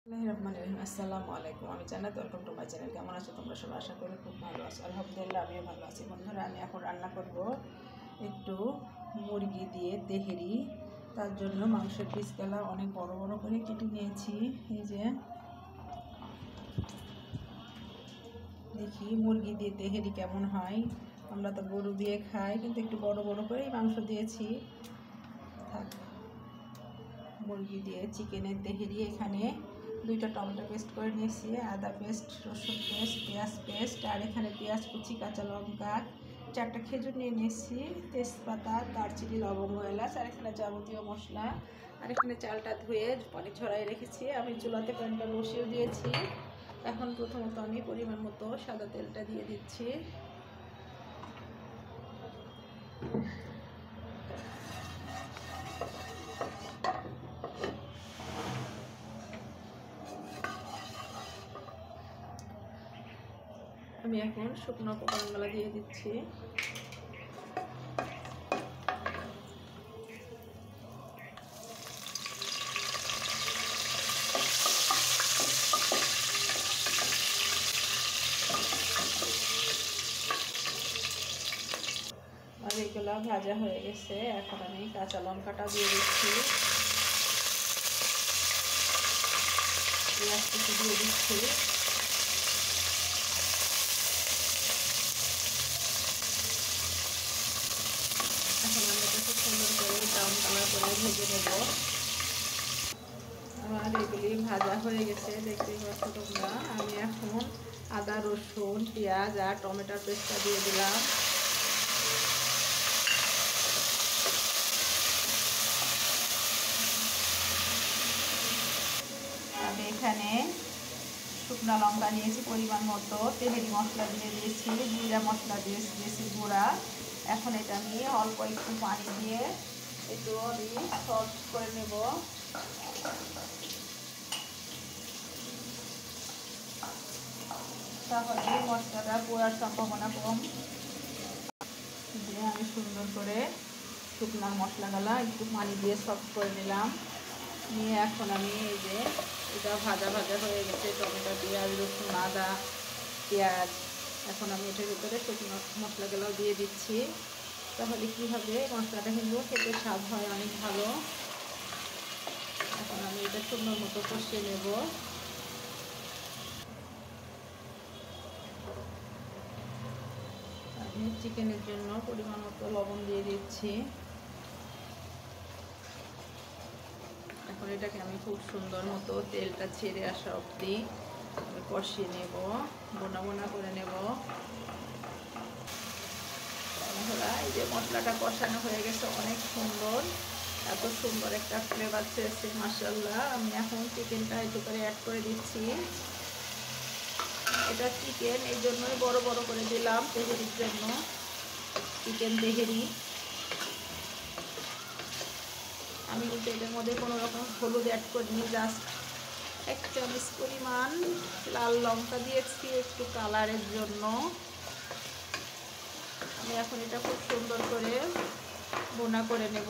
আসসালামু আলাইকুম। আমি জান্নাত, ওয়েলকাম টু মাই চ্যানেল। কেমন আছো তোমরা সবাই? আশা করি খুব ভালো আছো। আলহামদুলিল্লাহ আমিও ভালো আছি। বন্ধুরা, আমি এখন রান্না করব একটু মুরগি দিয়ে তেহেরি। তার জন্য মাংসের পিসগুলো অনেক বড় বড় করে কেটে নিয়েছি। এই যে দেখি মুরগি দিয়ে তেহেরি কেমন হয়। আমরা তো গরু দিয়ে খাই, কিন্তু একটু বড় বড় করেই মাংস দিয়েছি। থাক, মুরগি দিয়ে চিকেনের তেহেরি। এখানে 2টা টমেটো পেস্ট করে নিয়েছি, আদা পেস্ট, রসুন পেস্ট, পেঁয়াজ পেস্ট, আর এখানে পেঁয়াজ কুচি, কাঁচা লঙ্কা, 4টা খেজুর নিয়ে নিয়েছি, তেজপাতা, দারচিনি, লবঙ্গ, এলাচ, আর এখানে যাবতীয় মশলা। আর এখানে চালটা ধুয়ে পানি ঝরাই রেখেছি। আমি চুলাতে প্যানটা বসিয়ে দিয়েছি। এখন প্রথমত আমি পরিমাণ মতো সাদা তেলটা দিয়ে দিচ্ছি। আমি এখন শুকনো উপকরণগুলো দিয়ে দিচ্ছি। আর এগুলো ভাজা হয়ে গেছে। এখন আমি কাঁচা লঙ্কাটা দিয়ে দিচ্ছি, পেঁয়াজ কুচি দিয়ে দিচ্ছি। এখন আমি এটা খুব সুন্দর করে ব্রাউন কালার করে ভেজে নেব। আমার এগুলি ভাজা হয়ে গেছে, দেখতেই পাচ্ছ তোমরা। আমি এখন আদা, রসুন, পেঁয়াজ আর টমেটোর পেস্টটা দিয়ে দিলাম। আমি এখানে শুকনো লঙ্কা নিয়েছি পরিমাণ মতো, তেহেরি মশলা দিয়ে দিয়েছি, জিরা মশলা দিয়েছি গুঁড়া। এখন এটা আমি অল্প একটু পানি দিয়ে একটু আমি সল্ট করে নেব। তাহলে মশলাটা পোড়ার সম্ভাবনা কম। দিয়ে আমি সুন্দর করে শুকনো মশলাগুলো একটু পানি দিয়ে সফট করে নিলাম। নিয়ে এখন আমি এই যে এটা ভাজা ভাজা হয়ে গেছে, টমেটো, পেঁয়াজ, রসুন, আদা, পেঁয়াজ। এখন আমি এটার ভিতরে শুকনো মশলাগুলো দিয়ে দিচ্ছি। তাহলে কী হবে, মশলাটা কিন্তু খেতে স্বাদ হয় অনেক ভালো। এখন আমি এটা সুন্দর মতো কষিয়ে নেব। আমি চিকেনের জন্য পরিমাণ মতো লবণ দিয়ে দিচ্ছি। এখন এটাকে আমি খুব সুন্দর মতো তেলটা ছেড়ে আসা অবধি কষিয়ে নেব, বোনা বোনা করে নেব। এই যে মশলাটা কষানো হয়ে গেছে, অনেক সুন্দর, এত সুন্দর একটা ফ্লেভার এসেছে, মাশাআল্লাহ। আমি এখন চিকেনটা একটু করে অ্যাড করে দিচ্ছি। এটা চিকেন এই জন্যই বড় বড় করে দিলাম, তেহেরির জন্য, চিকেন তেহেরি। আমি কিন্তু এটার মধ্যে কোনো রকম হলুদ অ্যাড করিনি, জাস্ট 1 চামচ পরিমাণ লাল লঙ্কা দিয়েছি একটু কালারের জন্য। আমি এখন এটা খুব সুন্দর করে ভুনা করে নেব।